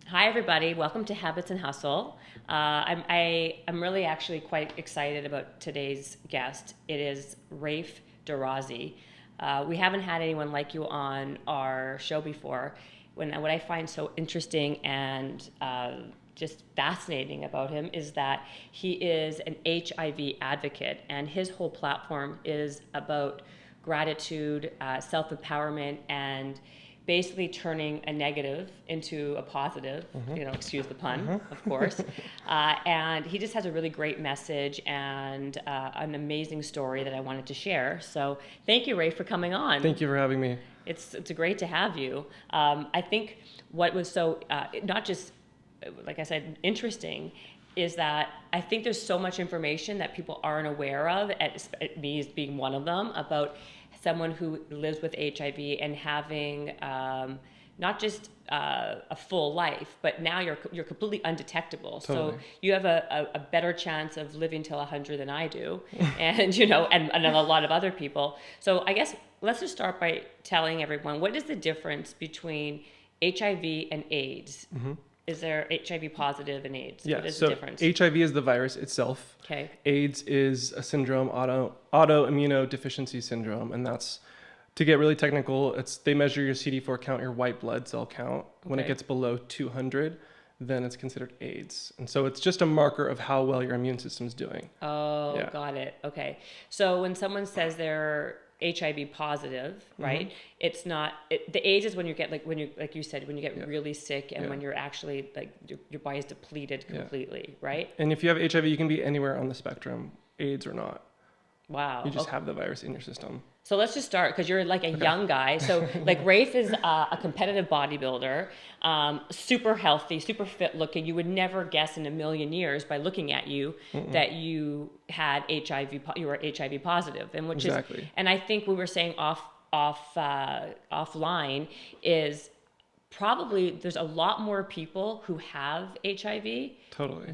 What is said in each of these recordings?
Hi, everybody. Welcome to Habits and Hustle. I'm really actually quite excited about today's guest. It is Raif Derrazi. We haven't had anyone like you on our show before. What I find so interesting and just fascinating about him is that he is an HIV advocate, and his whole platform is about gratitude, self-empowerment, and basically turning a negative into a positive, excuse the pun, of course. And he just has a really great message and an amazing story that I wanted to share. So thank you, Ray, for coming on. Thank you for having me. It's great to have you. I think what was so, not just, like I said, interesting, is that I think there's so much information that people aren't aware of, me as being one of them, about someone who lives with HIV and having not just a full life, but now you're completely undetectable. Totally. So you have a better chance of living till 100 than I do, and and a lot of other people. So I guess let's just start by telling everyone, what is the difference between HIV and AIDS? Mm-hmm. Is there HIV positive and AIDS? Yeah, what is so the difference? HIV is the virus itself. Okay. AIDS is a syndrome, autoimmunodeficiency syndrome, and that's, to get really technical, they measure your CD4 count, your white blood cell count. When it gets below 200, then it's considered AIDS. And so it's just a marker of how well your immune system's doing. Oh, yeah. Got it. Okay. So when someone says they're HIV positive, right? Mm-hmm. It's not, the AIDS is when you get like you said, when you get really sick and when you're actually like your body is depleted completely, right? And if you have HIV, you can be anywhere on the spectrum, AIDS or not. Wow. You just have the virus in your system. So let's just start, because you're like a young guy. So like Raif is a competitive bodybuilder, super healthy, super fit looking. You would never guess in a million years by looking at you that you had HIV, you were HIV positive. And which exactly. is, and I think we were saying offline is probably there's a lot more people who have HIV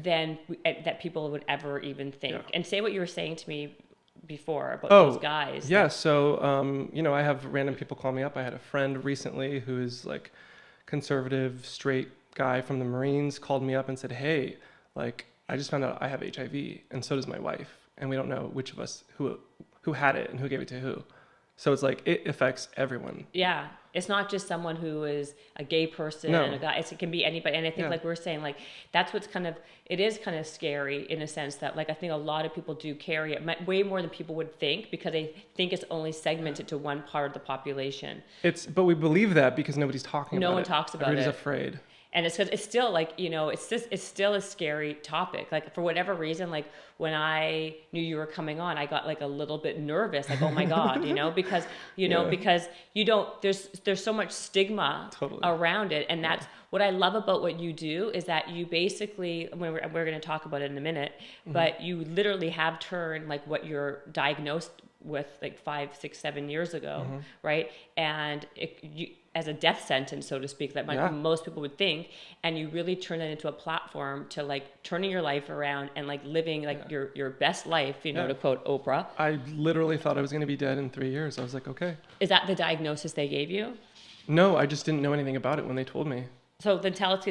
than that people would ever even think. Yeah. And say what you were saying to me before about those guys. Yeah, so I have random people call me up. I had a friend recently who is like conservative, straight guy from the Marines, called me up and said, "Hey, like I just found out I have HIV, and so does my wife, and we don't know which of us who had it and who gave it to who." So it's like it affects everyone. Yeah. It's not just someone who is a gay person and a guy. It can be anybody. And I think like we're saying, like that's what's it is kind of scary in a sense that like I think a lot of people do carry it way more than people would think, because they think it's only segmented to one part of the population. But we believe that because nobody's talking about it. No one talks about it. Everybody's afraid. And it's because it's still like, it's still a scary topic. Like for whatever reason, like when I knew you were coming on, I got like a little bit nervous, like, oh my God, because, because there's so much stigma around it. And that's what I love about what you do, is that you basically, we're going to talk about it in a minute, but you literally have turned like what you're diagnosed with like 5, 6, 7 years ago, right? And as a death sentence, so to speak, that most people would think, and you really turn it into a platform to like turning your life around and like living like your best life, to quote Oprah. I literally thought I was going to be dead in 3 years. I was like, okay. Is that the diagnosis they gave you? No, I just didn't know anything about it when they told me. So then tell us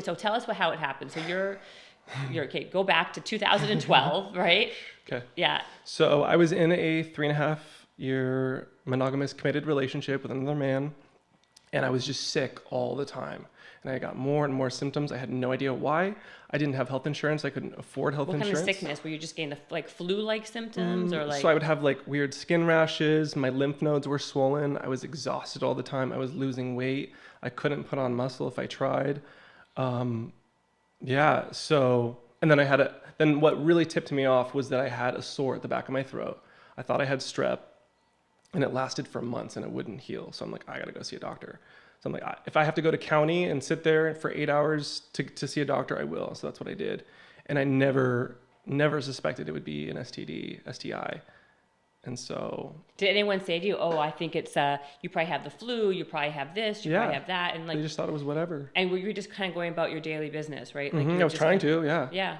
how it happened. So you're okay. Go back to 2012, right? Okay. Yeah. So I was in a 3.5-year monogamous committed relationship with another man. And I was just sick all the time. And I got more and more symptoms. I had no idea why. I didn't have health insurance. I couldn't afford health insurance. What kind of sickness? Were you just getting like flu-like symptoms? Or like? So I would have like weird skin rashes. My lymph nodes were swollen. I was exhausted all the time. I was losing weight. I couldn't put on muscle if I tried. And then then what really tipped me off was that I had a sore at the back of my throat. I thought I had strep. And it lasted for months and it wouldn't heal. So I'm like, I got to go see a doctor. So I'm like, if I have to go to county and sit there for 8 hours to see a doctor, I will. So that's what I did. And I never suspected it would be an STI. And so. Did anyone say to you, oh, I think it's, you probably have the flu, you probably have this, you probably have that. And like, they just thought it was whatever. And were you just kind of going about your daily business, right? Like I was trying to, yeah. Yeah.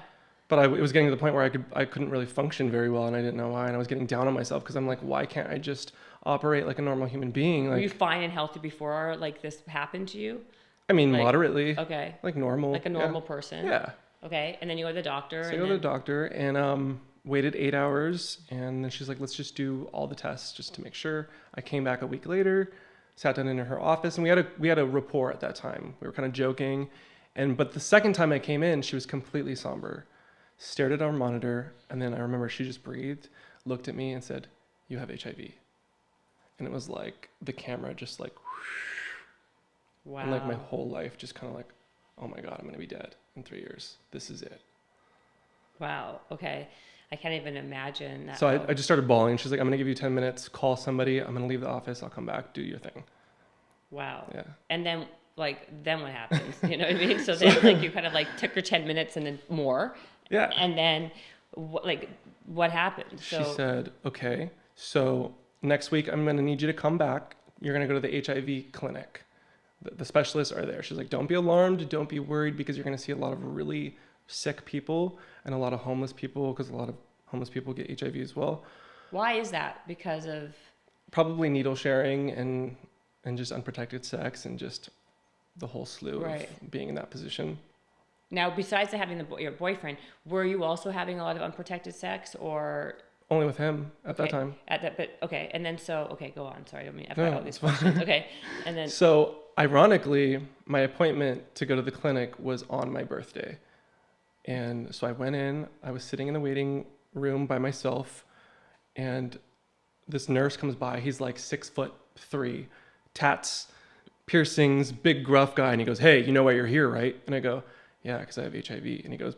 But it was getting to the point where I couldn't really function very well, and I didn't know why. And I was getting down on myself because I'm like, why can't I just operate like a normal human being? Like, were you fine and healthy before like this happened to you? I mean, Like, moderately. okay. Like normal. Like a normal person. Yeah. Okay. And then you go to the doctor. So I and go to then, the doctor and waited 8 hours, and then she's like, let's just do all the tests just to make sure. I came back a week later, sat down in her office, and we had a rapport at that time. We were kind of joking, but the second time I came in, she was completely somber, stared at our monitor, and then I remember she just breathed, looked at me, and said, "You have HIV," and it was like the camera just like, wow. and like my whole life just kind of like, oh my God, I'm gonna be dead in 3 years. This is it. Wow. Okay. I can't even imagine that. So I just started bawling. She's like, I'm going to give you 10 minutes, call somebody. I'm going to leave the office. I'll come back, do your thing. Wow. Yeah. And then then what happens? You know what I mean? So then you kind of took your 10 minutes and then more. Yeah. And then what happened? She said, okay, so next week I'm going to need you to come back. You're going to go to the HIV clinic. The specialists are there. She's like, don't be alarmed. Don't be worried, because you're going to see a lot of really sick people and a lot of homeless people, because a lot of homeless people get HIV as well. Why is that? Because of probably needle sharing and just unprotected sex and just the whole slew of being in that position. Now, besides having your boyfriend, were you also having a lot of unprotected sex, or only with him at that time? And then go on. Sorry, I mean I've got all these questions. Okay, and then so ironically, my appointment to go to the clinic was on my birthday. And so I went in, I was sitting in the waiting room by myself, and this nurse comes by. He's like 6'3", tats, piercings, big gruff guy. And he goes, "Hey, you know why you're here, right?" And I go, "Yeah, because I have HIV." And he goes,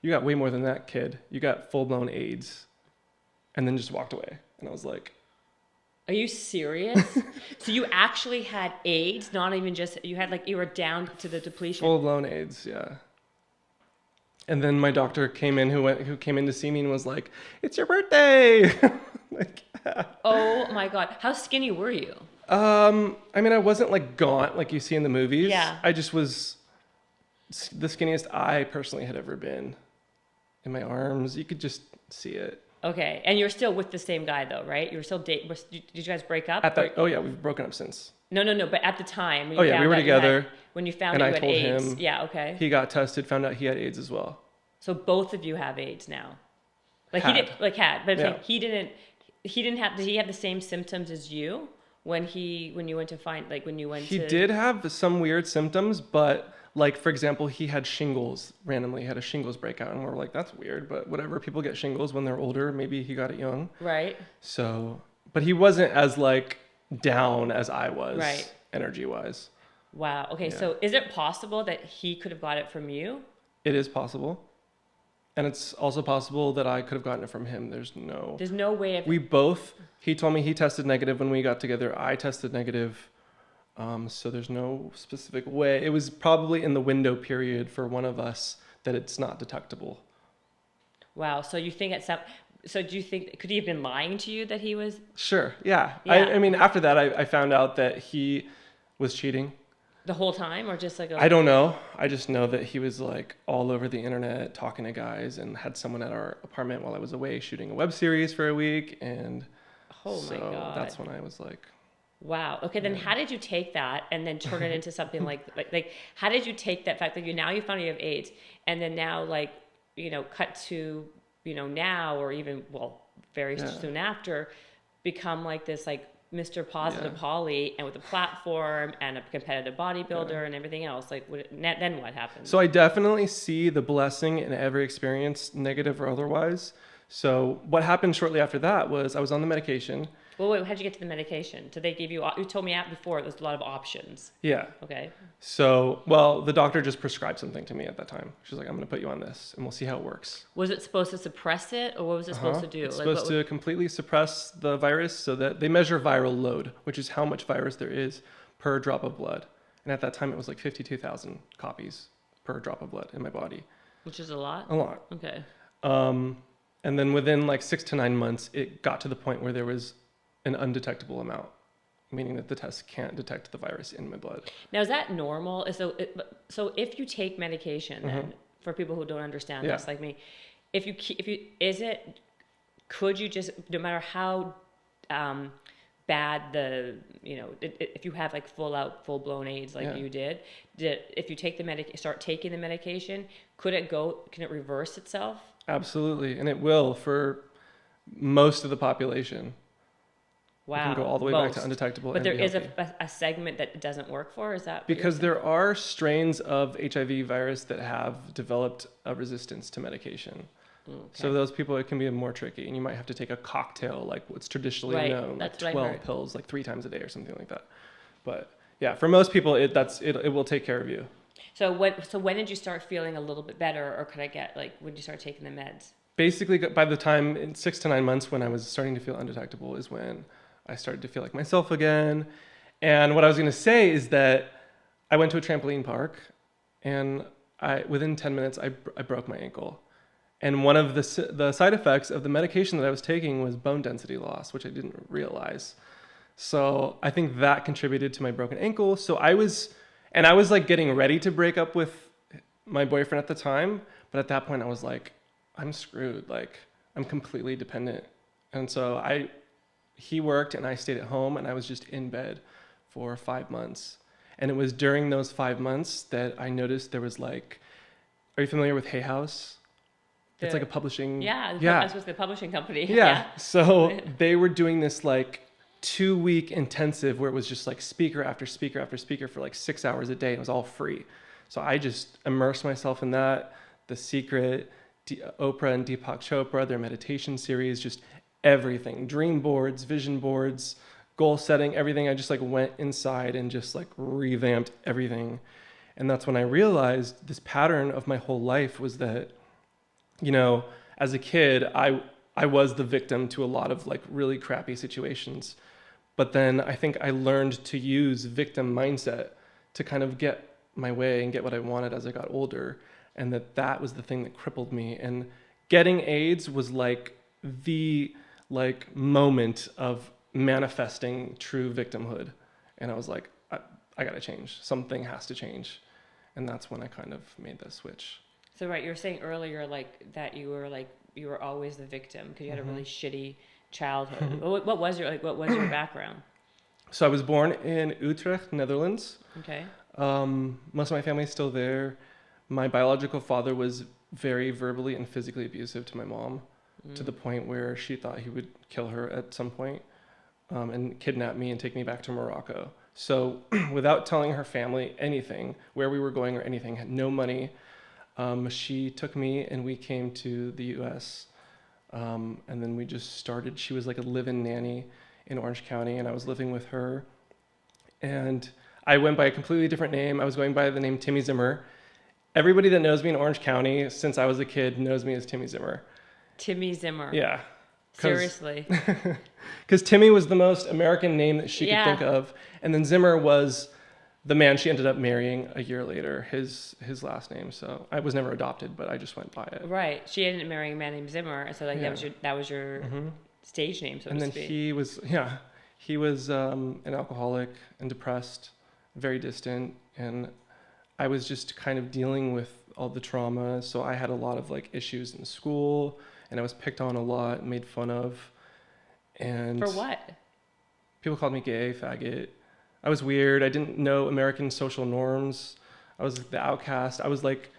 "You got way more than that, kid. You got full-blown AIDS." And then just walked away. And I was like, are you serious? So you actually had AIDS, not even just, you were down to the depletion. Full-blown AIDS, yeah. And then my doctor came in, who came in to see me and was like, "It's your birthday." Like, oh my God. How skinny were you? I mean, I wasn't like gaunt like you see in the movies. Yeah. I just was the skinniest I personally had ever been. In my arms, you could just see it. Okay. And you're still with the same guy though, right? You were still dating. Did you guys break up? Oh yeah, we've broken up since. No. But at the time, we were together. When you found out you had AIDS. Him, yeah, okay. He got tested, found out he had AIDS as well. So both of you have AIDS now. But yeah. He didn't have. Did he have the same symptoms as you when you went to He did have some weird symptoms, but like, for example, he had shingles, randomly had a shingles breakout, and we're like, that's weird, but whatever, people get shingles when they're older, maybe he got it young. Right. So, but he wasn't as like down as I was, right, energy wise. Wow. Okay. Yeah. So is it possible that he could have got it from you? It is possible. And it's also possible that I could have gotten it from him. There's no way of... He told me he tested negative when we got together. I tested negative. So there's no specific way. It was probably in the window period for one of us that it's not detectable. Wow. So you think do you think, could he have been lying to you that he was? Sure. Yeah. I mean, after that, I found out that he was cheating. The whole time, or just like I don't know. I just know that he was like all over the internet talking to guys, and had someone at our apartment while I was away shooting a web series for a week. And my God. That's when I was like, wow. Okay. Then how did you take that and then turn it into something like how did you take that fact that you found you have AIDS, and then now cut to, now, or even, very soon after, become like this, Mr. Positive Holly, and with a platform and a competitive bodybuilder and everything else, then what happens? So I definitely see the blessing in every experience, negative or otherwise. So what happened shortly after that was I was on the medication. Well, wait, how'd you get to the medication? Did they give you told me before there's a lot of options. Yeah. Okay. So, the doctor just prescribed something to me at that time. She's like, "I'm going to put you on this and we'll see how it works." Was it supposed to suppress it, or what was it supposed to do? It's supposed to completely suppress the virus, so that they measure viral load, which is how much virus there is per drop of blood. And at that time it was like 52,000 copies per drop of blood in my body. Which is a lot? A lot. Okay. And then within 6 to 9 months, it got to the point where there was an undetectable amount, meaning that the test can't detect the virus in my blood. Now, is that normal? So if you take medication, then, for people who don't understand this, like me, could you just, no matter how bad if you have like full blown AIDS like you did, if you take start taking the medication, can it reverse itself? Absolutely, and it will for most of the population. Wow. You can go all the way back to undetectable. But there is a segment that it doesn't work for? Is that because there are strains of HIV virus that have developed a resistance to medication. Okay. So those people, it can be more tricky, and you might have to take a cocktail, like what's traditionally known, like 12 pills, like 3 times a day or something like that. But yeah, for most people, it will take care of you. So when did you start feeling a little bit better, or could I get when did you start taking the meds? Basically, by the time in 6 to 9 months when I was starting to feel undetectable is when I started to feel like myself again. And what I was going to say is that I went to a trampoline park, and within 10 minutes, I broke my ankle. And one of the side effects of the medication that I was taking was bone density loss, which I didn't realize. So I think that contributed to my broken ankle. So I was like getting ready to break up with my boyfriend at the time. But at that point I was like, I'm screwed. Like, I'm completely dependent. And so he worked and I stayed at home, and I was just in bed for 5 months. And it was during those 5 months that I noticed there was like, are you familiar with Hay House? It's like a publishing. Yeah. That's with the publishing company. Yeah. So they were doing this like 2-week intensive where it was just like speaker after speaker after speaker for like 6 hours a day. It was all free. So I just immersed myself in that. The Secret, Oprah and Deepak Chopra, their meditation series, just everything. Dream boards, vision boards, goal setting, everything. I just like went inside and just like revamped everything. And that's when I realized this pattern of my whole life was that, as a kid, I was the victim to a lot of like really crappy situations. But then I think I learned to use victim mindset to kind of get my way and get what I wanted as I got older. And that was the thing that crippled me. And getting AIDS was like the moment of manifesting true victimhood. And I was like, I got to change. Something has to change. And that's when I kind of made the switch. So you were saying earlier that you were always the victim because you had a really shitty childhood. What was your background? So I was born in Utrecht, Netherlands. Okay. Most of my family's still there. My biological father was very verbally and physically abusive to my mom, to the point where she thought he would kill her at some point, and kidnap me and take me back to Morocco. So without telling her family anything, where we were going or anything, had no money, she took me and we came to the US. And then we just started. She was like a live-in nanny in Orange County, and I was living with her. And I went by a completely different name. I was going by the name Timmy Zimmer. Everybody that knows me in Orange County since I was a kid knows me as Timmy Zimmer. Timmy Zimmer. Yeah. Seriously. Because Timmy was the most American name that she could think of. And then Zimmer was the man she ended up marrying a year later, his last name. So I was never adopted, but I just went by it. Right. She ended up marrying a man named Zimmer. So that was your stage name, so to speak. And then he was an alcoholic and depressed, very distant. And I was just kind of dealing with all the trauma. So I had a lot of like issues in school, and I was picked on a lot, made fun of. And for what? People called me gay, faggot. I was weird. I didn't know American social norms. I was the outcast. I was like,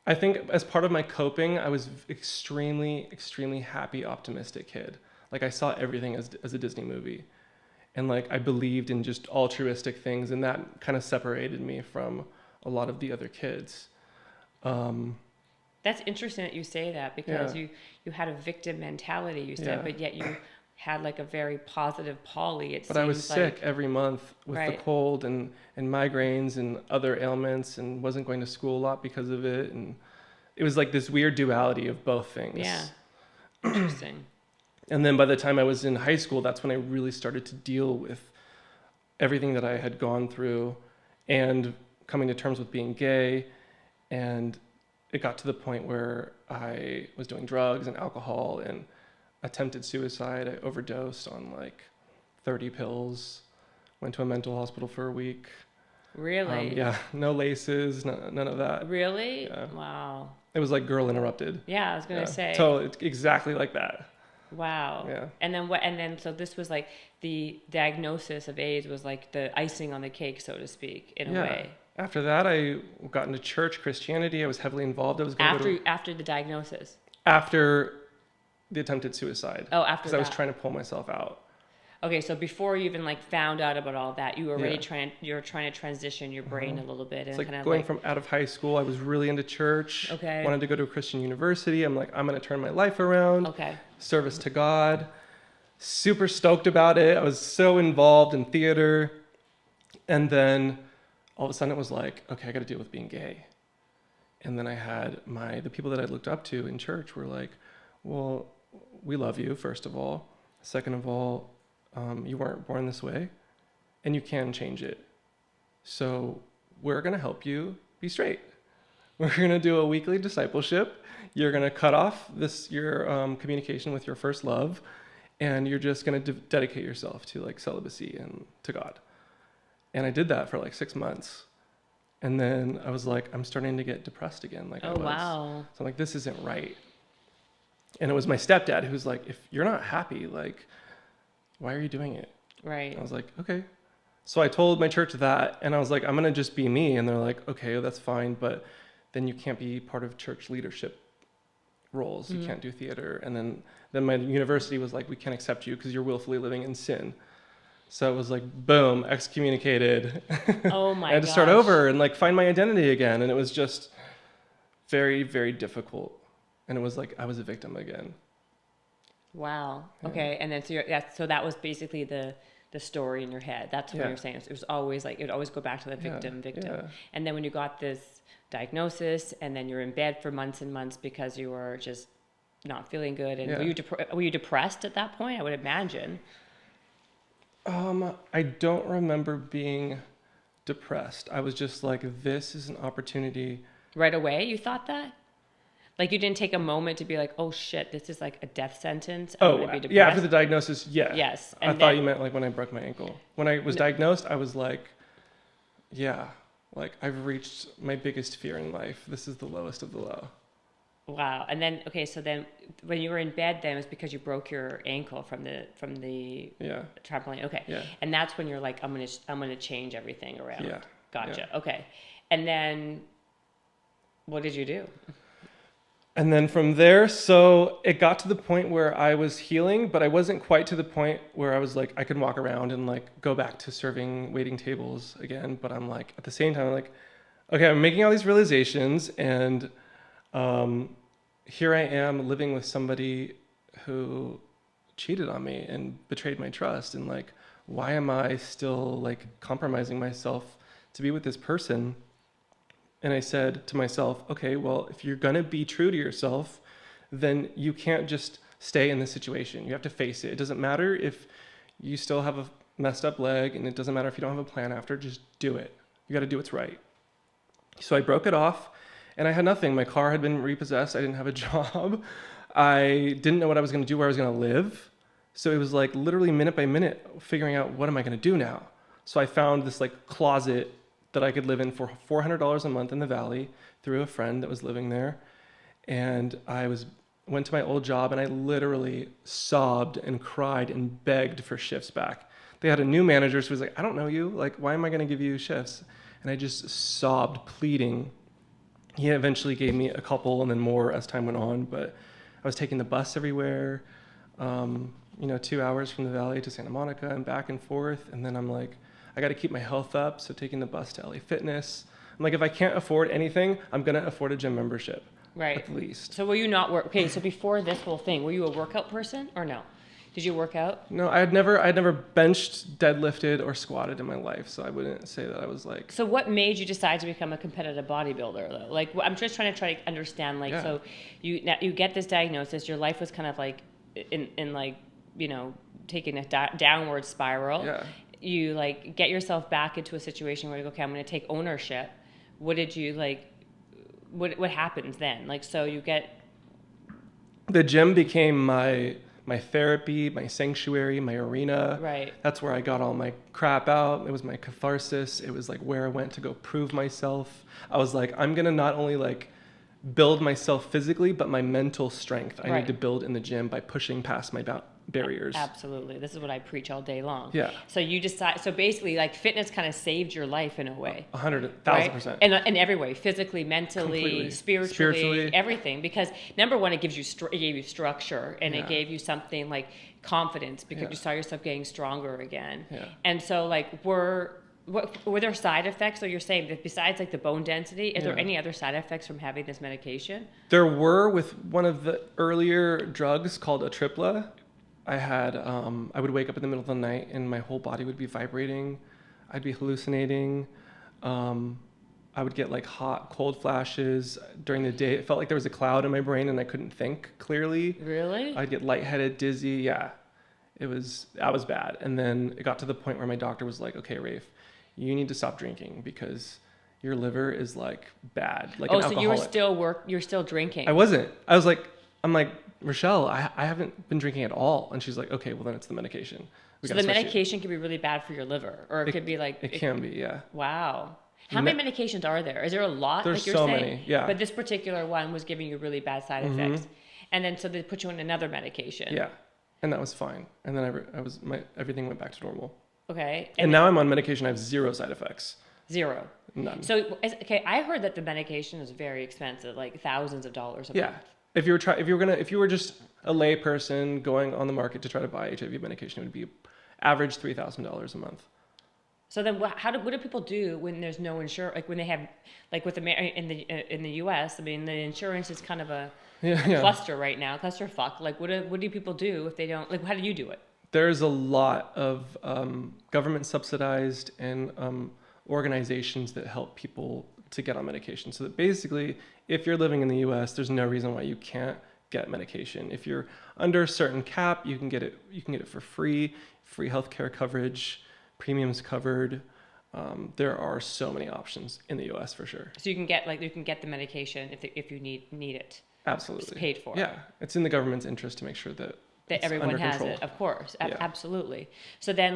I think as part of my coping, I was extremely, extremely happy, optimistic kid. Like I saw everything as a Disney movie. And like I believed in just altruistic things, and that kind of separated me from a lot of the other kids. That's interesting that you say that, because you had a victim mentality, you said, but yet you had like a very positive poly. But I was sick every month with the cold and migraines and other ailments, and wasn't going to school a lot because of it. And it was like this weird duality of both things. Yeah. Interesting. And then by the time I was in high school, that's when I really started to deal with everything that I had gone through and coming to terms with being gay. And it got to the point where I was doing drugs and alcohol and attempted suicide. I overdosed on like 30 pills, went to a mental hospital for a week. Really? Yeah, no laces, none of that. Really? Yeah. Wow. It was like Girl Interrupted. Yeah, I was going to say. Totally, it's exactly like that. Wow. Yeah. And then what? And then so this was like the diagnosis of AIDS was like the icing on the cake, so to speak, in a way. After that, I got into church Christianity. I was heavily involved. I was going to go to After the diagnosis. after the attempted suicide. Oh, after because that. I was trying to pull myself out. Okay, so before you even like found out about all that, you were already Yeah. you were trying to transition your brain a little bit, and It's like kind of going from out of high school. I was really into church. Okay. Wanted to go to a Christian university. I'm like, I'm going to turn my life around. Okay. Service to God. Super stoked about it. I was so involved in theater. And then all of a sudden it was like, okay, I got to deal with being gay. And then I had the people that I looked up to in church were like, well, we love you, first of all. Second of all, you weren't born this way and you can change it. So we're going to help you be straight. We're going to do a weekly discipleship. You're going to cut off your communication with your first love, and you're just going to dedicate yourself to like celibacy and to God. And I did that for like 6 months. And then I was like, I'm starting to get depressed again. Like I was. Wow. So I'm like, this isn't right. And it was my stepdad who's like, if you're not happy, like, why are you doing it? Right. I was like, okay. So I told my church that, and I was like, I'm going to just be me. And they're like, okay, that's fine. But then you can't be part of church leadership roles. You can't do theater. And then my university was like, we can't accept you because you're willfully living in sin. So it was like, boom, excommunicated. Oh my I had to start over and like find my identity again. And it was just very, very difficult. And it was like, I was a victim again. Wow. Yeah. Okay. And then so that was basically the story in your head. That's what you're saying. It was always like, it would always go back to the victim. Yeah. And then when you got this diagnosis and then you're in bed for months and months because you were just not feeling good. And were you depressed at that point? I would imagine. I don't remember being depressed. I was just like, this is an opportunity. Right away, you thought that? Like you didn't take a moment to be like, oh shit, this is like a death sentence. I'm gonna be depressed. Yeah, after the diagnosis, yeah. Yes. I thought you meant like when I broke my ankle. When I was diagnosed, I was like, yeah, like I've reached my biggest fear in life. This is the lowest of the low. Wow. And then, okay, so then when you were in bed, then it was because you broke your ankle from the trampoline. Okay. Yeah. And that's when you're like, I'm gonna change everything around. Yeah. Gotcha. Yeah. Okay. And then what did you do? And then from there, so it got to the point where I was healing, but I wasn't quite to the point where I was like, I could walk around and like go back to serving waiting tables again. But I'm like, at the same time, I'm like, okay, I'm making all these realizations, and here I am living with somebody who cheated on me and betrayed my trust. And like, why am I still like compromising myself to be with this person? And I said to myself, okay, well, if you're going to be true to yourself, then you can't just stay in this situation. You have to face it. It doesn't matter if you still have a messed up leg, and it doesn't matter if you don't have a plan after, just do it. You got to do what's right. So I broke it off, and I had nothing. My car had been repossessed. I didn't have a job. I didn't know what I was going to do, where I was going to live. So it was like literally minute by minute figuring out, what am I going to do now? So I found this like closet that I could live in for $400 a month in the Valley through a friend that was living there. And I went to my old job, and I literally sobbed and cried and begged for shifts back. They had a new manager, so he was like, I don't know you. Like, why am I going to give you shifts? And I just sobbed, pleading. He eventually gave me a couple and then more as time went on, but I was taking the bus everywhere, 2 hours from the Valley to Santa Monica and back and forth. And then I'm like, I got to keep my health up. So taking the bus to LA Fitness. I'm like, if I can't afford anything, I'm going to afford a gym membership. Right. At least. So were you not okay, so before this whole thing, were you a workout person or no? Did you work out? No, I had never benched, deadlifted, or squatted in my life. So I wouldn't say that I was like. So what made you decide to become a competitive bodybuilder though? Like, I'm just trying to understand, like, so you get this diagnosis, your life was kind of like in like, taking a downward spiral. Yeah. You like get yourself back into a situation where you go, okay, I'm going to take ownership. What did you like? What happens then? Like, so you get. The gym became my therapy, my sanctuary, my arena. Right. That's where I got all my crap out. It was my catharsis. It was like where I went to go prove myself. I was like, I'm gonna not only like build myself physically, but my mental strength I Right. need to build in the gym by pushing past my barriers. Absolutely. This is what I preach all day long. Yeah. So you decide, so basically like fitness kind of saved your life in a way. 100,000%. In every way, physically, mentally, Completely. spiritually, everything. Because number one, it gave you structure, and it Yeah. gave you something like confidence, because Yeah. you saw yourself getting stronger again. Yeah. And so like were there side effects? So you're saying that besides like the bone density, are there Yeah. any other side effects from having this medication? There were with one of the earlier drugs called Atripla. I had, I would wake up in the middle of the night and my whole body would be vibrating. I'd be hallucinating. I would get like hot, cold flashes during the day. It felt like there was a cloud in my brain and I couldn't think clearly. Really? I'd get lightheaded, dizzy. Yeah, that was bad. And then it got to the point where my doctor was like, okay, Raif, you need to stop drinking because your liver is like bad, like an so alcoholic. you're still drinking. I wasn't. I'm like, Rochelle, I haven't been drinking at all. And she's like, okay, well then it's the medication. So the medication can be really bad for your liver, or it could be like... It can be, yeah. Wow. How many medications are there? Is there a lot? There's like you're so saying? many, yeah. But this particular one was giving you really bad side effects. And then so they put you on another medication. Yeah. And that was fine. And then everything went back to normal. Okay. And now I'm on medication. I have 0 side effects. 0. None. So, okay, I heard that the medication is very expensive, like thousands of dollars a month. If you were just a lay person going on the market to try to buy HIV medication, it would be average $3,000 a month. So then, what do people do when there's no insurance? Like when they have, like with in the U.S., I mean, the insurance is kind of a cluster right now, clusterfuck. Like, what do people do if they don't? Like, how do you do it? There's a lot of government subsidized and organizations that help people to get on medication. So that basically, if you're living in the U.S., there's no reason why you can't get medication. If you're under a certain cap, you can get it. You can get it for free healthcare coverage. Premiums covered. There are so many options in the U.S. for sure. So you can get the medication if you need it. Absolutely. It's paid for. Yeah, it's in the government's interest to make sure that everyone has control. it, of course, Yeah. Absolutely. So then,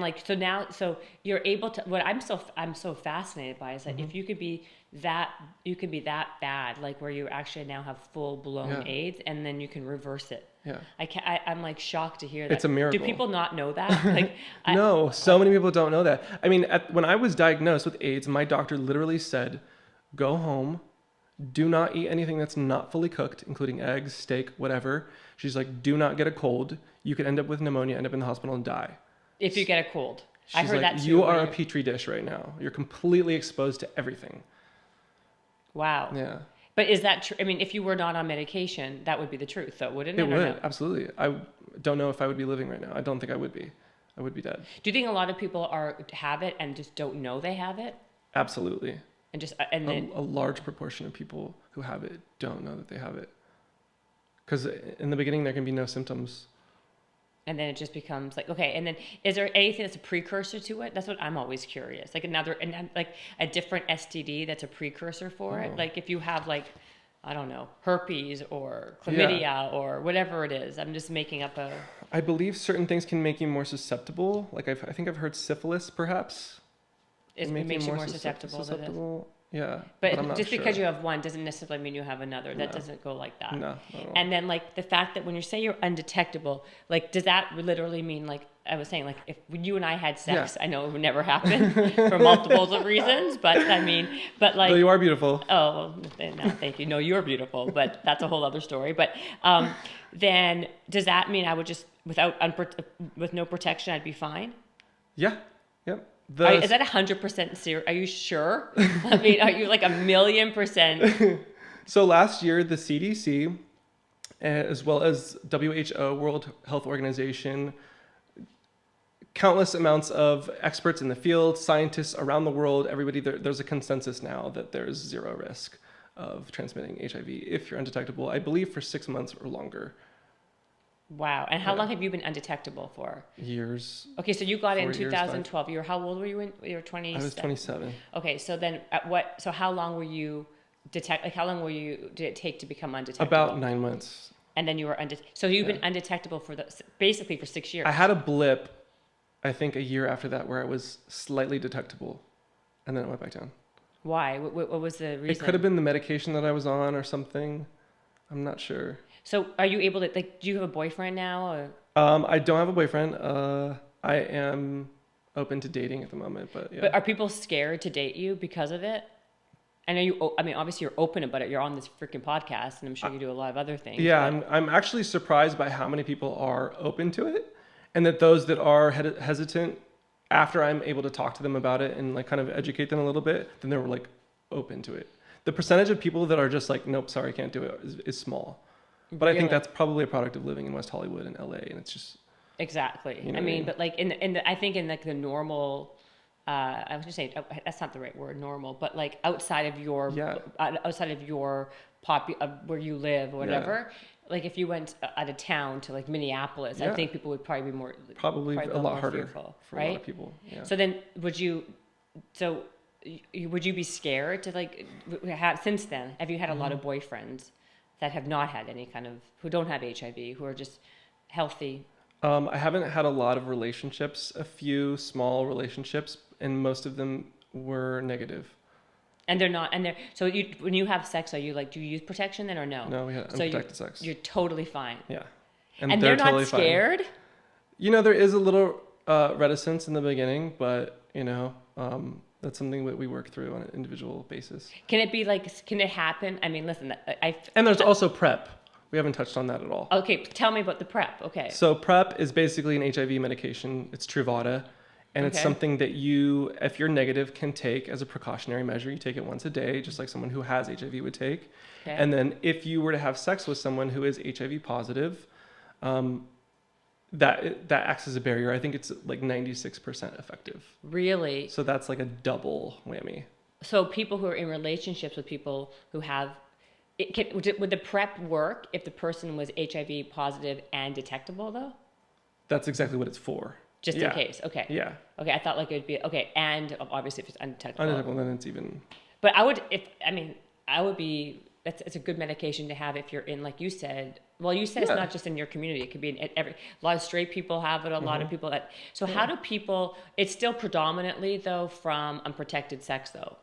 so you're able to. What I'm so fascinated by is that if you could be that bad, like where you actually now have full blown AIDS, and then you can reverse it. Yeah. I'm like shocked to hear that. It's a miracle. Do people not know that? Like, no, so many people don't know that. I mean, when I was diagnosed with AIDS, my doctor literally said, go home, do not eat anything that's not fully cooked, including eggs, steak, whatever. She's like, do not get a cold. You could end up with pneumonia, end up in the hospital and die. If you get a cold. She's I heard like, that too. You are a petri dish right now. You're completely exposed to everything. Wow. Yeah. But is that true? I mean, if you were not on medication, that would be the truth, though, wouldn't it? It would, no? absolutely. I don't know if I would be living right now. I don't think I would be. I would be dead. Do you think a lot of people have it and just don't know they have it? Absolutely. And then a large proportion of people who have it don't know that they have it. Because in the beginning, there can be no symptoms. And then it just becomes like, okay, and then is there anything that's a precursor to it? That's what I'm always curious. Like a different STD that's a precursor for it? Like if you have like, I don't know, herpes or chlamydia or whatever it is. I'm just making up I believe certain things can make you more susceptible. Like I think I've heard syphilis perhaps. It makes you more susceptible to this. Yeah. But I'm not just sure. because you have one doesn't necessarily mean you have another. That doesn't go like that. No, not at all. And then like the fact that when you say you're undetectable, like does that literally mean like I was saying like if you and I had sex, I know it would never happen for multiples of reasons, but I mean, but like. Well, you are beautiful. Oh, no, thank you. No, you're beautiful, but that's a whole other story. But then does that mean I would just with no protection I'd be fine? Yeah. Yep. Is that 100% serious? Are you sure? I mean, are you like 1,000,000%? So last year, the CDC, as well as WHO, World Health Organization, countless amounts of experts in the field, scientists around the world, everybody, there's a consensus now that there's 0 risk of transmitting HIV if you're undetectable, I believe for 6 months or longer. Wow. And how long have you been undetectable for? Years. Okay, so you got it in 4 years, 2012. How old were you you were 27? I was 27. Okay, so then so how long were you did it take to become undetectable? About 9 months. And then you were so you've been undetectable basically for 6 years. I had a blip, I think a year after that, where I was slightly detectable, and then it went back down. Why? What was the reason? It could have been the medication that I was on or something. I'm not sure. So are you able to, like, do you have a boyfriend now? Or? I don't have a boyfriend. I am open to dating at the moment, but yeah. But are people scared to date you because of it? I know I mean, obviously you're open about it. You're on this freaking podcast, and I'm sure you do a lot of other things. Yeah, but... I'm actually surprised by how many people are open to it, and that those that are hesitant, after I'm able to talk to them about it and like kind of educate them a little bit, then they're like open to it. The percentage of people that are just like, nope, sorry, can't do it is small. But I think that's probably a product of living in West Hollywood and LA, and it's just exactly. You know I mean, but like I think in like the normal. I was just saying that's not the right word, normal, but like outside of your where you live or whatever. Yeah. Like if you went out of town to like Minneapolis, I think people would probably be probably a lot harder fearful, for right? a lot of people. Yeah. So then would you be scared to like since then? Have you had a lot of boyfriends that have not had any kind of who don't have HIV, who are just healthy? I haven't had a lot of relationships, a few small relationships, and most of them were negative. And they're not, so when you have sex, are you like, do you use protection then or no? No, we had unprotected sex. You're totally fine. Yeah. And they're totally not scared? Fine. You know, there is a little reticence in the beginning, but you know, that's something that we work through on an individual basis. Can it happen? I mean, listen, and there's also PrEP. We haven't touched on that at all. Okay, tell me about the PrEP. Okay. So PrEP is basically an HIV medication. It's Truvada. And it's something that you, if you're negative, can take as a precautionary measure. You take it once a day, just like someone who has HIV would take. Okay. And then if you were to have sex with someone who is HIV positive, that acts as a barrier. I think it's like 96% effective. Really? So that's like a double whammy. So people who are in relationships with people who have... would the PrEP work if the person was HIV positive and detectable, though? That's exactly what it's for. Just in case. Okay. Yeah. Okay. I thought like it would be okay. And obviously if it's undetectable. Undetectable, then it's even. But it's a good medication to have if you're in, like you said, it's not just in your community. It could be in a lot of straight people have it. A lot of people so how do people, it's still predominantly though from unprotected sex though.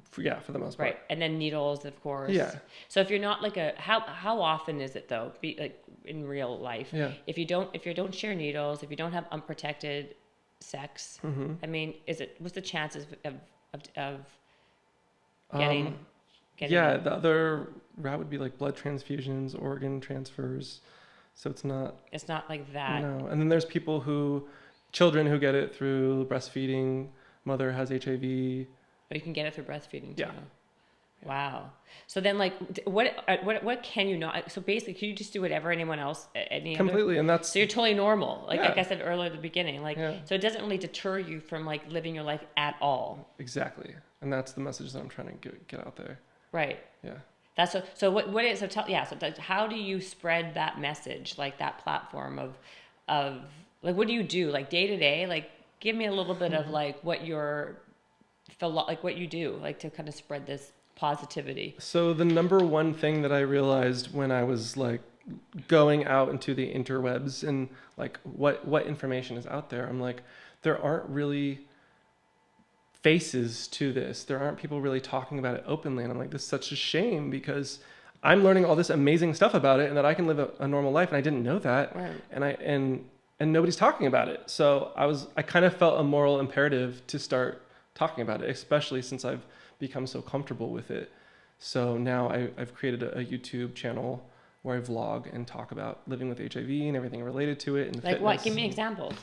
For the most part. Right. And then needles, of course. Yeah. So if you're not like how often is it though? Like in real life. Yeah. If you don't share needles, if you don't have unprotected sex, I mean, what's the chances of getting the other route would be like blood transfusions, organ transfers. So it's not like that. No. And then there's children who get it through breastfeeding, mother has HIV. But you can get it through breastfeeding too. Yeah. Wow. So then, like, what can you not? So basically, can you just do whatever anyone else? Completely, and that's so you're totally normal. Like I said earlier at the beginning, like so it doesn't really deter you from like living your life at all. Exactly, and that's the message that I'm trying to get out there. Right. Yeah. That's so. What is so? So how do you spread that message? Like that platform of like what do you do like day to day? Like give me a little bit of like what your like what you do like to kind of spread this positivity. So the number one thing that I realized when I was like going out into the interwebs and like what information is out there, I'm like, there aren't really faces to this. There aren't people really talking about it openly. And I'm like, this is such a shame because I'm learning all this amazing stuff about it and that I can live a normal life. And I didn't know that. Right. And nobody's talking about it. So I kind of felt a moral imperative to start talking about it, especially since I've become so comfortable with it. So now I've created a YouTube channel where I vlog and talk about living with HIV and everything related to it. And like fitness. What? Give me examples.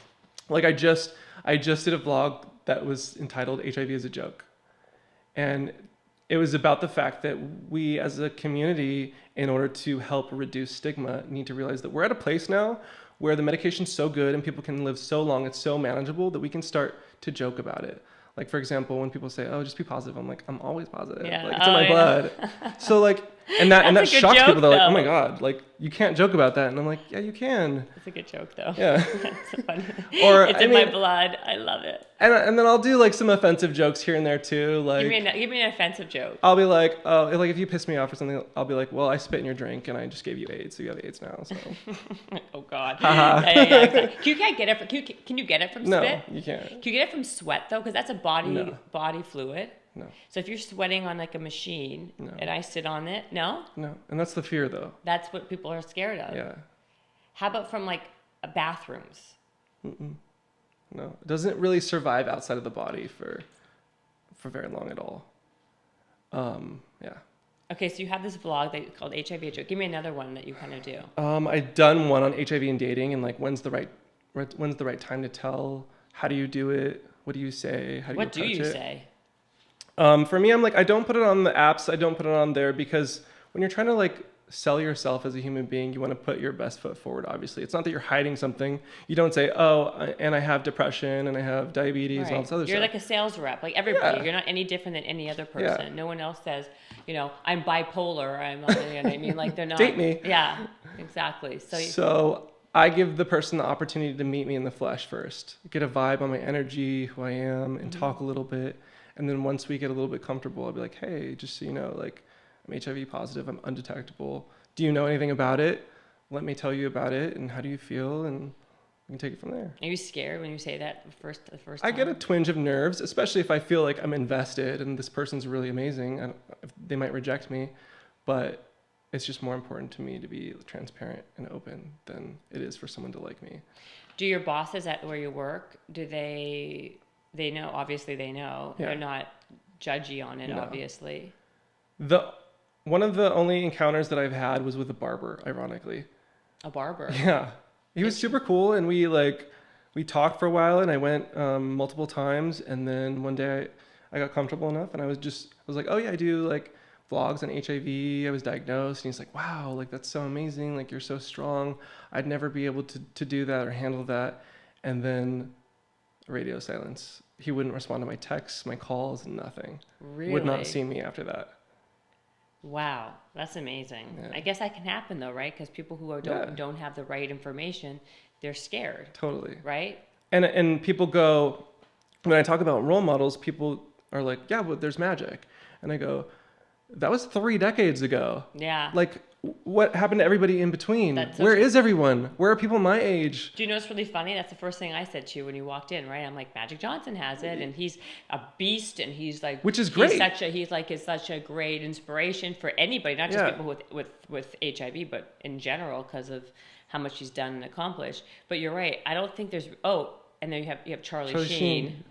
Like I just did a vlog that was entitled HIV is a Joke. And it was about the fact that we as a community, in order to help reduce stigma, need to realize that we're at a place now where the medication's so good and people can live so long, it's so manageable that we can start to joke about it. Like, for example, when people say, oh, just be positive, I'm like, I'm always positive. Yeah. Like, it's in my blood. So, like, and that shocks people. They're like, oh, my God, like, you can't joke about that. And I'm like, yeah, you can. It's a good joke, though. Yeah. That's funny. It's in my blood. I love it. And then I'll do, like, some offensive jokes here and there, too. Like, give me an offensive joke. I'll be like, oh, like, if you piss me off or something, I'll be like, well, I spit in your drink and I just gave you AIDS, so you have AIDS now, so. Oh, God. Yeah, exactly. Can you get it from spit? No, you can't. Can you get it from sweat, though? Because that's a body fluid. No. So if you're sweating on like a machine No. and I sit on it, no? No. And that's the fear, though. That's what people are scared of. Yeah. How about from like bathrooms? Mm-mm. No. It doesn't really survive outside of the body for very long at all. Yeah. Okay, so you have this vlog called HIV Joke. Give me another one that you kind of do. I've done one on HIV and dating, and like when's the right time to tell? How do you do it? What do you say? How do What you do approach you it? say? For me, I'm like, I don't put it on the apps. I don't put it on there because when you're trying to like sell yourself as a human being, you want to put your best foot forward. Obviously, it's not that you're hiding something. You don't say, and I have depression and I have diabetes and all this other stuff. You're like a sales rep, like everybody. Yeah. You're not any different than any other person. Yeah. No one else says, I'm bipolar. You know what I mean? Like they're not. Date me. Yeah, exactly. So I give the person the opportunity to meet me in the flesh first, get a vibe on my energy, who I am, and talk a little bit. And then once we get a little bit comfortable, I'll be like, hey, just so you know, like I'm HIV positive, I'm undetectable. Do you know anything about it? Let me tell you about it. And how do you feel? And we can take it from there. Are you scared when you say that the first time? I get a twinge of nerves, especially if I feel like I'm invested and this person's really amazing. They might reject me, but it's just more important to me to be transparent and open than it is for someone to like me. Do your bosses at where you work, do they know? Obviously they know. Yeah. They're not judgy on it, No. obviously. One of the only encounters that I've had was with a barber, ironically. A barber. Yeah. He was super cool, and we talked for a while, and I went multiple times, and then one day I got comfortable enough, and I was like, oh yeah, I do like vlogs on HIV. I was diagnosed, and he's like, wow, like that's so amazing, like you're so strong. I'd never be able to do that or handle that. And then radio silence. He wouldn't respond to my texts, my calls, nothing. Really? Would not see me after that. Wow, that's amazing. Yeah. I guess that can happen though, right? Because people who don't have the right information, they're scared. Totally. Right? And people go, when I talk about role models, people are like, yeah, but there's magic. And I go, that was 3 decades ago. Yeah. Like, what happened to everybody in between? That's Where is everyone? Where are people my age? Do you know what's really funny? That's the first thing I said to you when you walked in, right? I'm like, Magic Johnson has it, and he's a beast, and he's like, which is great. He's such a great inspiration for anybody, not just people with HIV, but in general, because of how much he's done and accomplished. But you're right. I don't think there's. Oh, and then you have Charlie Sheen.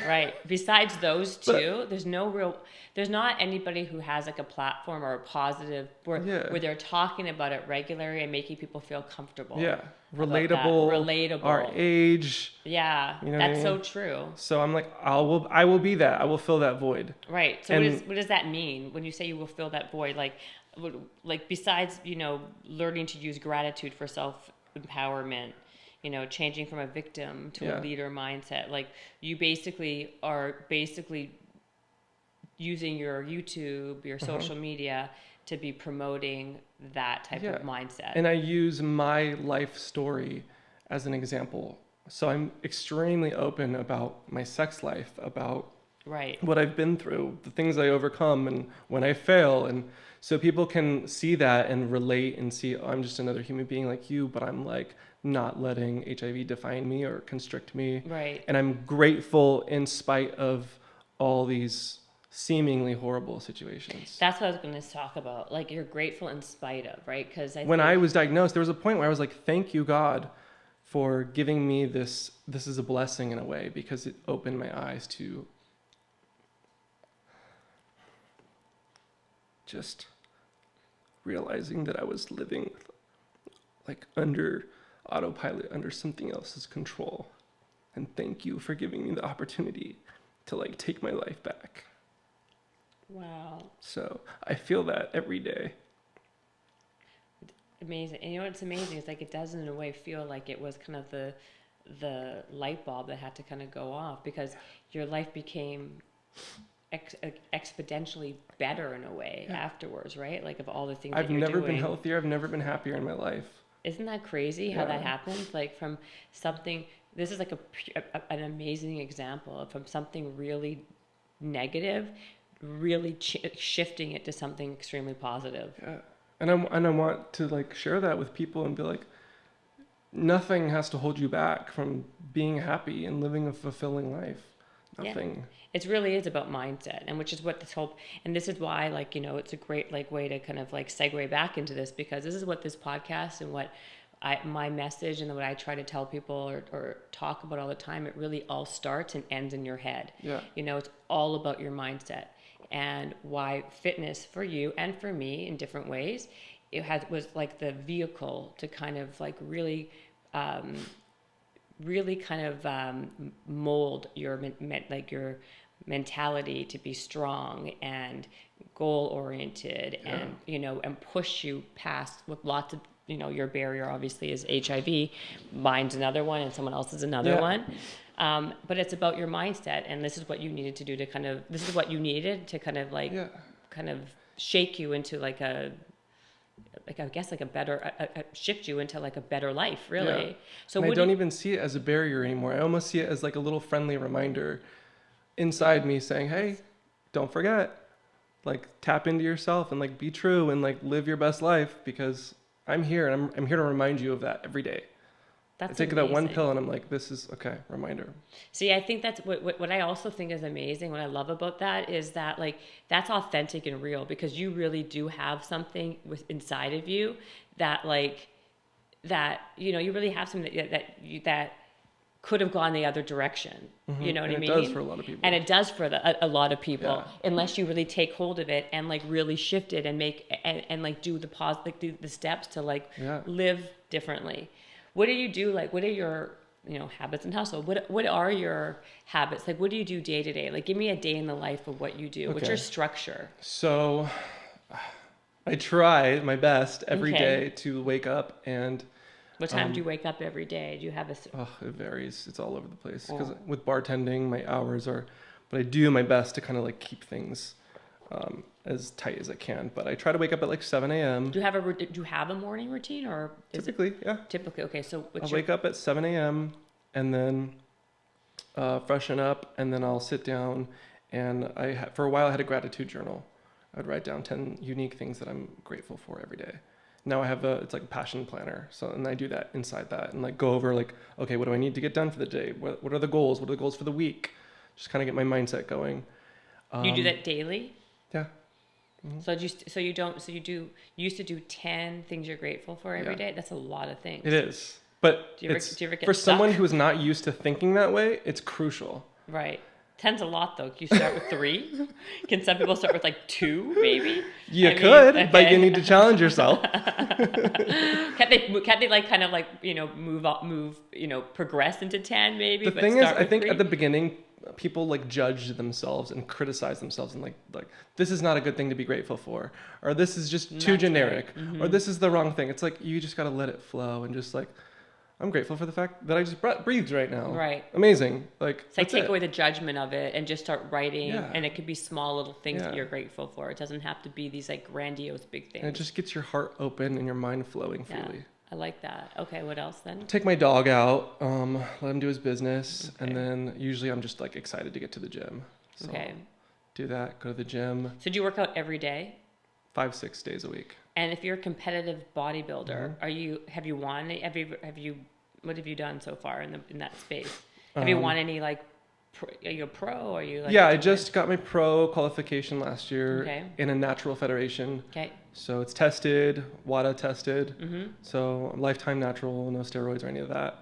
Right. Besides those two, there's not anybody who has like a platform or a positive where they're talking about it regularly and making people feel comfortable. Yeah. Relatable. Our age. Yeah. You know that's what I so mean? true. So I'm like, I will be that. I will fill that void. Right. So what does that mean when you say you will fill that void? Like besides, learning to use gratitude for self-empowerment, changing from a victim to a leader mindset. Like you are using your YouTube, your social media to be promoting that type of mindset. And I use my life story as an example. So I'm extremely open about my sex life, about what I've been through, the things I overcome, and when I fail. And so people can see that and relate and see, I'm just another human being like you, but I'm like not letting HIV define me or constrict me. Right. And I'm grateful in spite of all these seemingly horrible situations. That's what I was going to talk about. Like you're grateful in spite of, right? Because when I was diagnosed, there was a point where I was like, thank you, God, for giving me this. This is a blessing in a way, because it opened my eyes to just realizing that I was living like under autopilot, under something else's control. And thank you for giving me the opportunity to like take my life back. Wow. So I feel that every day. Amazing. And what's amazing is like it does in a way feel like it was kind of the light bulb that had to kind of go off, because your life became exponentially better in a way afterwards, right? Like of all the things I've that you're never doing. been healthier. I've never been happier in my life. Isn't that crazy how that happens? Like from something, this is like an amazing example of from something really negative, really shifting it to something extremely positive. Yeah. And I want to like share that with people and be like, nothing has to hold you back from being happy and living a fulfilling life. Nothing. Yeah. It really is about mindset, and which is what this is why, like, it's a great like way to kind of like segue back into this, because this is what this podcast and what my message and what I try to tell people or talk about all the time. It really all starts and ends in your head. Yeah. It's all about your mindset, and why fitness for you and for me in different ways, was like the vehicle to kind of like really kind of mold your your mentality to be strong and goal oriented, and and push you past with lots of your barrier obviously is HIV, mine's another one, and someone else's another one. But it's about your mindset, and this is what you needed to do to kind of kind of shake you into like a better shift you into like a better life, really. Yeah. So I don't even see it as a barrier anymore. I almost see it as like a little friendly reminder inside me saying, hey, don't forget, like tap into yourself and like be true and like live your best life, because I'm here, and I'm here to remind you of that every day. I take that one pill and I'm like, this is okay, reminder. See, I think that's what I also think is amazing. What I love about that is that like that's authentic and real, because you really do have something inside of you that like that you really have something that could have gone the other direction. You know what I mean? It does for a lot of people. And it does for a lot of people, unless you really take hold of it and like really shift it and make and like do the steps to like live differently. What do you do? Like, what are your habits and hustle? What are your habits? Like, what do you do day to day? Like, give me a day in the life of what you do. What's your structure? So, I try my best every day to wake up and. What time do you wake up every day? Do you have a? Oh, it varies. It's all over the place. Because with bartending, my hours are, but I do my best to kind of like keep things as tight as I can. But I try to wake up at like 7 a.m. Do you have a morning routine, or typically? Yeah. Typically, okay. So I'll wake up at 7 a.m. and then freshen up, and then I'll sit down, and for a while I had a gratitude journal. I'd write down 10 unique things that I'm grateful for every day. Now I have it's like a passion planner. So, and I do that inside that and like go over like, okay, what do I need to get done for the day? What are the goals? What are the goals for the week? Just kind of get my mindset going. You do that daily? Yeah. Mm-hmm. You used to do 10 things you're grateful for every day? That's a lot of things. It is. But do you ever get for stuck? someone who is not used to thinking that way, it's crucial. Right. 10's a lot though. Can you start with 3? Can some people start with like 2 maybe? You could, but you need to challenge yourself. Can't they like kind of like, move, progress into 10 maybe? The thing is, I think at the beginning, people like judge themselves and criticize themselves and like this is not a good thing to be grateful for, or this is just too generic, or this is the wrong thing. It's like you just got to let it flow and just like, I'm grateful for the fact that I just breathed right now. Right. Amazing. Like, it's like take away the judgment of it and just start writing. Yeah. And it could be small little things that you're grateful for. It doesn't have to be these like grandiose big things. And it just gets your heart open and your mind flowing freely. I like that. Okay, what else then? Take my dog out, let him do his business, and then usually I'm just like excited to get to the gym. So do that, go to the gym. So do you work out every day? 5-6 days a week. And if you're a competitive bodybuilder, what have you done so far in that space? Have you won any like, are you a pro? Are you like? Yeah, I just got my pro qualification last year in a natural federation. Okay. So it's tested, WADA tested. Mm-hmm. So lifetime natural, no steroids or any of that,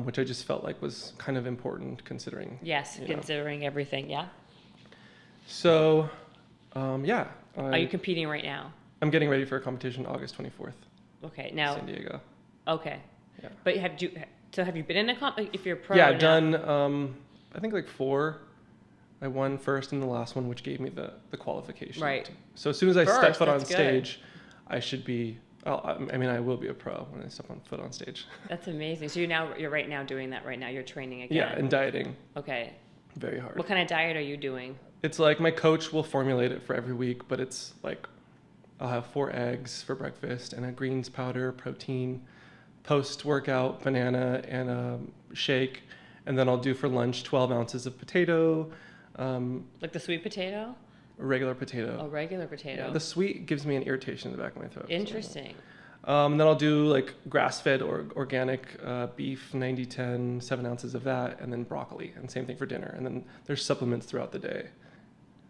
which I just felt like was kind of important considering. Yes, considering everything, yeah. So, are you competing right now? I'm getting ready for a competition August 24th. Okay, now. San Diego. Okay. Yeah. But have you been in a comp? If you're a pro? Yeah, I've done. I think like 4. I won first in the last one, which gave me the qualification. Right. So as soon as I step foot on stage, I should be. I will be a pro when I step foot on stage. That's amazing. So you're right now doing that right now. You're training again. Yeah, and dieting. Okay. Very hard. What kind of diet are you doing? It's like my coach will formulate it for every week, but it's like I'll have 4 eggs for breakfast and a greens powder, protein, post-workout banana and a shake, and then I'll do for lunch 12 ounces of potato. Like the sweet potato? Regular potato. Oh, regular potato. Yeah, the sweet gives me an irritation in the back of my throat. Interesting. Then I'll do like grass-fed or organic beef, 90-10, 7 ounces of that, and then broccoli, and same thing for dinner. And then there's supplements throughout the day.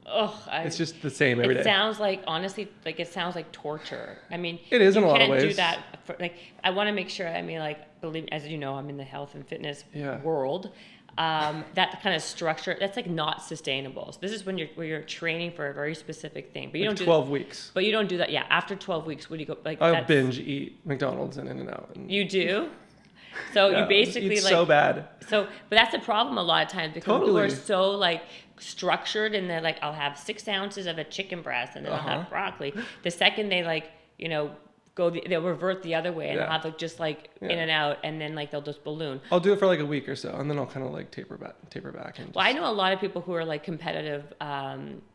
Oh, it's just the same every day. It sounds like, honestly, like it sounds like torture. I mean, it is in a lot of ways. You can't do that. Like, I want to make sure. I mean, like, believe, as you know, I'm in the health and fitness world. That kind of structure, that's like not sustainable. So this is when you're training for a very specific thing, but you don't do 12 weeks. But you don't do that. Yeah, after 12 weeks, what do you go like? I'll binge eat McDonald's and In-N-Out. You do. So you basically like so bad. So, but that's a problem a lot of times because people are so like structured, and they're like, I'll have 6 ounces of a chicken breast, and then I'll have broccoli. The second they like, you know, they'll revert the other way, and they'll have like just like In-N-Out, and then like they'll just balloon. I'll do it for like a week or so, and then I'll kind of like taper back. And well, I know a lot of people who are like competitive,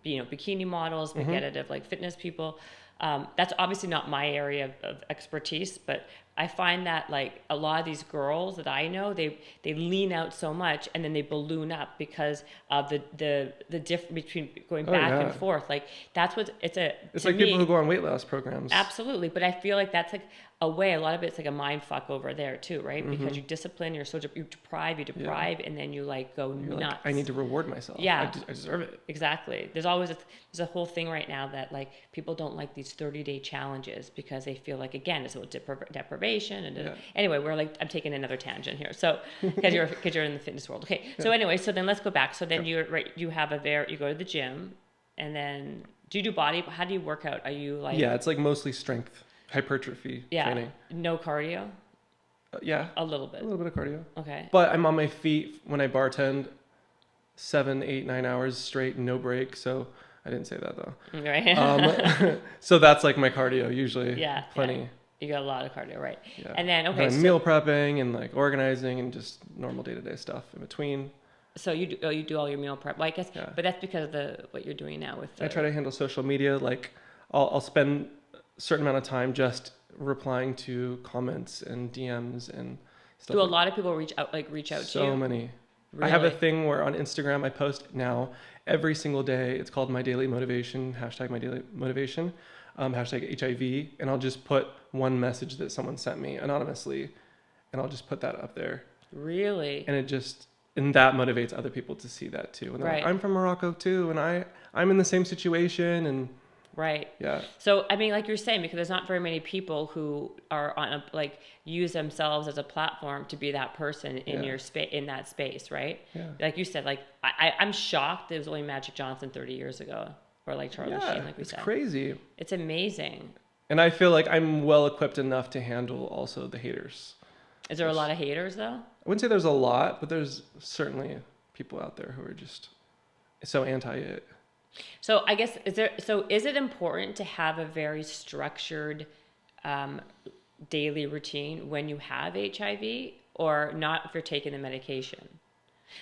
you know, bikini models, competitive like fitness people. That's obviously not my area of expertise, but I find that like a lot of these girls that I know, they lean out so much, and then they balloon up because of the difference between going back and forth. Like that's what it's like people who go on weight loss programs. Absolutely, but I feel like that's like a way. A lot of it's like a mind fuck over there too, right? Because you discipline, you deprive, and then you like go nuts. Like, I need to reward myself. Yeah, I deserve it. Exactly. There's always there's a whole thing right now that like people don't like these 30-day challenges because they feel like, again, it's about deprivation and anyway, we're like, I'm taking another tangent here. So because you're in the fitness world. Okay. So anyway, so then let's go back. So then you have you go to the gym, and then do you do how do you work out? Are you like it's like mostly strength, hypertrophy training. No cardio? A little bit of cardio. Okay. But I'm on my feet when I bartend 7, 8, 9 hours straight, no break. So I didn't say that though. Right. So that's like my cardio usually. Yeah. Plenty. Yeah. You got a lot of cardio, right? Yeah. And then meal prepping and like organizing and just normal day-to-day stuff in between. So you do all your meal prep. Well, I guess, but that's because of what you're doing now with. I try to handle social media. Like I'll spend a certain amount of time just replying to comments and DMs and stuff. Do a lot of people reach out to you? So many. Really? I have a thing where on Instagram I post now every single day. It's called My Daily Motivation, #My Daily Motivation, #HIV, and I'll just put one message that someone sent me anonymously, and I'll just put that up there. Really? And that motivates other people to see that too. And they're like, I'm from Morocco too, and I'm in the same situation, and right. Yeah. So I mean, like you're saying, because there's not very many people who are on use themselves as a platform to be that person in your in that space, right? Yeah. Like you said, like I'm shocked there was only Magic Johnson 30 years ago, or like Charlie Sheen, like we said. It's crazy. It's amazing. And I feel like I'm well equipped enough to handle also the haters. Is there a lot of haters though? I wouldn't say there's a lot, but there's certainly people out there who are just so anti it. So I guess is it important to have a very structured daily routine when you have HIV, or not if you're taking the medication?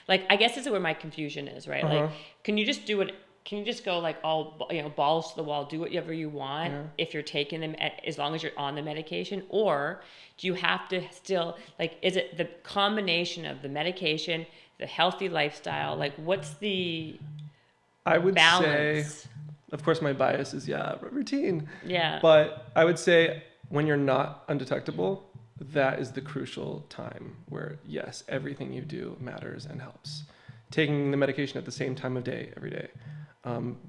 Like, I guess this is where my confusion is, right? Like, can you just do it? Can you just go like all, balls to the wall, do whatever you want if you're taking them, as long as you're on the medication? Or do you have to still, like, is it the combination of the medication, the healthy lifestyle? Like, what's the I would balance? say, of course, my bias is routine. Yeah. But I would say when you're not undetectable, that is the crucial time where, yes, everything you do matters and helps. Taking the medication at the same time of day, every day.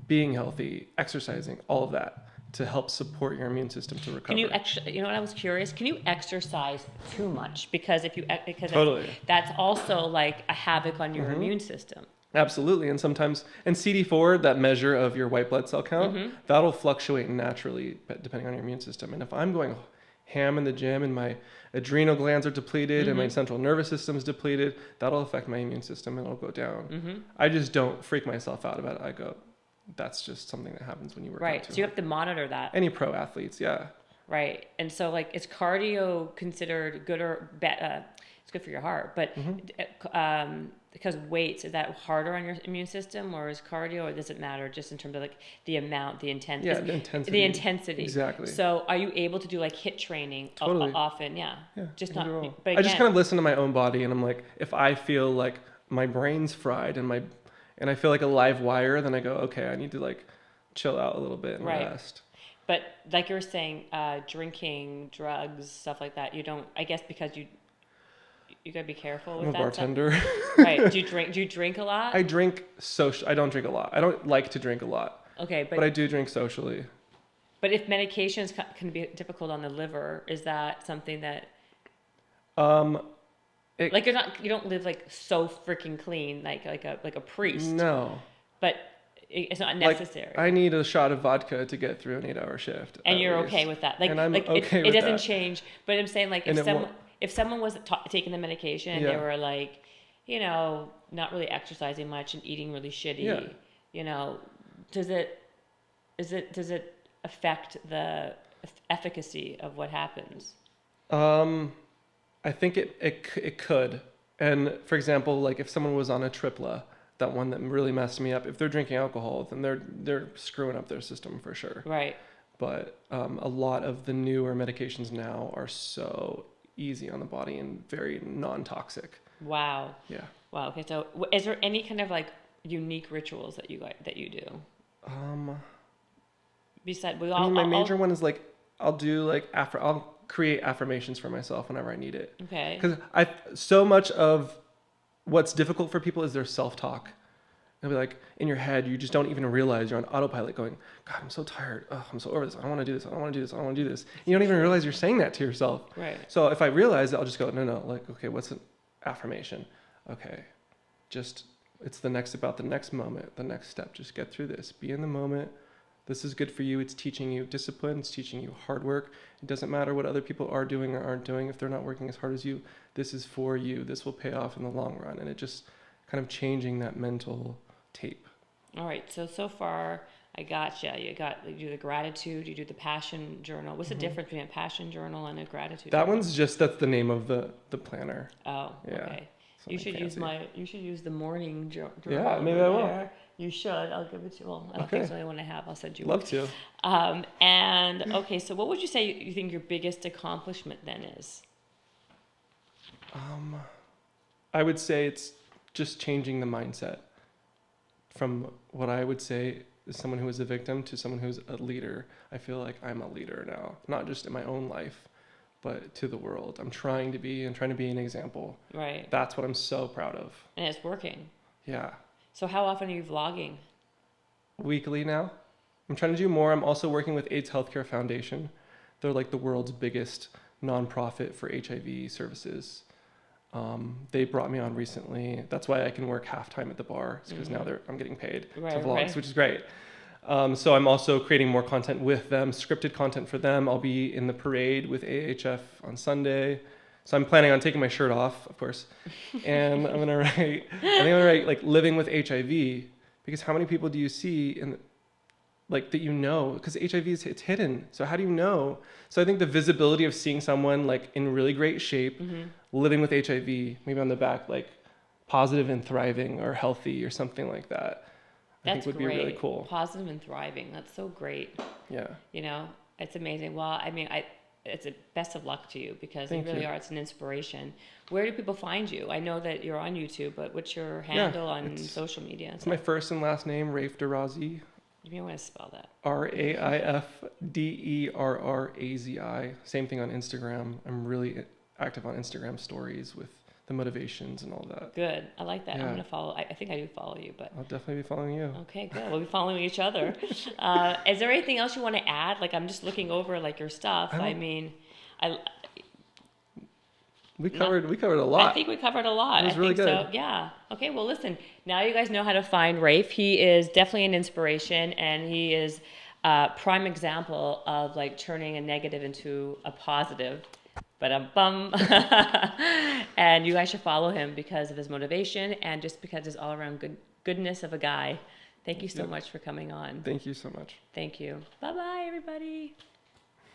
Being healthy, exercising, all of that to help support your immune system to recover. Can you what I was curious? Can you exercise too much? Because Totally. that's also like a havoc on your immune system. Absolutely. And sometimes, and CD4, that measure of your white blood cell count, that'll fluctuate naturally depending on your immune system. And if I'm going ham in the gym and my adrenal glands are depleted and my central nervous system is depleted, that'll affect my immune system and it'll go down. I just don't freak myself out about it. I go, that's just something that happens when you work out. Right. So you have to monitor that. Any pro athletes, yeah. Right. And so, like, is cardio considered good or bad? It's good for your heart, but because weights, is that harder on your immune system, or is cardio, or does it matter just in terms of like the amount, the intensity? Yeah, the intensity. The intensity. Exactly. So are you able to do like HIIT training often? Yeah. Just not. But again, I just kind of listen to my own body, and I'm like, if I feel like my brain's fried and I feel like a live wire, then I go, okay, I need to like chill out a little bit and rest. But like you were saying, drinking, drugs, stuff like that, you don't, I guess because you gotta be careful with I'm a that bartender. stuff. Right. Do you drink a lot? I drink I don't drink a lot. I don't like to drink a lot. Okay, But I do drink socially. But if medications can be difficult on the liver, is that something that like you don't live like so freaking clean like a priest? No. But it's not necessary. Like, I need a shot of vodka to get through an 8-hour shift. And you're okay with that. Like, and I'm okay with that. It doesn't change. But I'm saying like if someone was taking the medication and they were like, you know, not really exercising much and eating really shitty, you know, does it affect the efficacy of what happens? I think it could. And for example, like if someone was on a tripla, that one that really messed me up, if they're drinking alcohol, then they're screwing up their system for sure. Right. But a lot of the newer medications now are so easy on the body and very non-toxic. Wow. Yeah. Wow. Okay. So is there any kind of like unique rituals that you do? Besides, my major one is like I'll create affirmations for myself whenever I need it. Okay. Because so much of what's difficult for people is their self-talk. It'll be like in your head, you just don't even realize you're on autopilot going, God, I'm so tired. Oh, I'm so over this. I don't want to do this. I don't want to do this. I don't want to do this. You don't even realize you're saying that to yourself. Right. So if I realize it, I'll just go, no, like, okay, what's an affirmation? Okay. It's about the next moment, the next step. Just get through this. Be in the moment. This is good for you. It's teaching you discipline. It's teaching you hard work. It doesn't matter what other people are doing or aren't doing. If they're not working as hard as you, this is for you. This will pay off in the long run. And it just kind of changing that mental tape. All right. So far, I gotcha. You do the gratitude. You do the passion journal. What's the difference between a passion journal and a gratitude journal? That's the name of the planner. Oh, yeah. Okay. You should use the morning journal. Yeah, maybe I will. You should. I'll give it to you. Well, I don't think it's the only one I have. I'll send you one. Love to. And okay, so what would you say you think your biggest accomplishment then is? I would say it's just changing the mindset from what I would say is someone who is a victim to someone who's a leader. I feel like I'm a leader now, not just in my own life, but to the world. I'm trying to be an example. Right. That's what I'm so proud of. And it's working. Yeah. So how often are you vlogging? Weekly now. I'm trying to do more. I'm also working with AIDS Healthcare Foundation. They're like the world's biggest nonprofit for HIV services. They brought me on recently. That's why I can work half-time at the bar, because now I'm getting paid to vlogs, which is great. So I'm also creating more content with them, scripted content for them. I'll be in the parade with AHF on Sunday. So I'm planning on taking my shirt off, of course. And I'm going to write like living with HIV, because how many people do you see like that, because HIV it's hidden. So how do you know? So I think the visibility of seeing someone like in really great shape, living with HIV, maybe on the back, like positive and thriving or healthy or something like that. I think would be really cool. Positive and thriving. That's so great. Yeah. It's amazing. Well, I mean, it's a best of luck to you, because you really are. It's an inspiration. Where do people find you? I know that you're on YouTube, but what's your handle on social media? It's my first and last name, Raif Derrazi. You may want to spell that. RAIFDERRAZI. Same thing on Instagram. I'm really active on Instagram stories with the motivations and all that. Good. I like that. Yeah. I'm going to follow. I think I do follow you, but I'll definitely be following you. Okay, good. We'll be following each other. Is there anything else you want to add? Like, I'm just looking over like your stuff. We covered a lot. I think we covered a lot. It was really good. So, yeah. Okay, well, listen. Now you guys know how to find Raif. He is definitely an inspiration, and he is a prime example of like turning a negative into a positive. Ba-dum-bum. And you guys should follow him because of his motivation and just because his all-around goodness of a guy. Thank you so much for coming on. Thank you so much. Thank you. Bye-bye, everybody.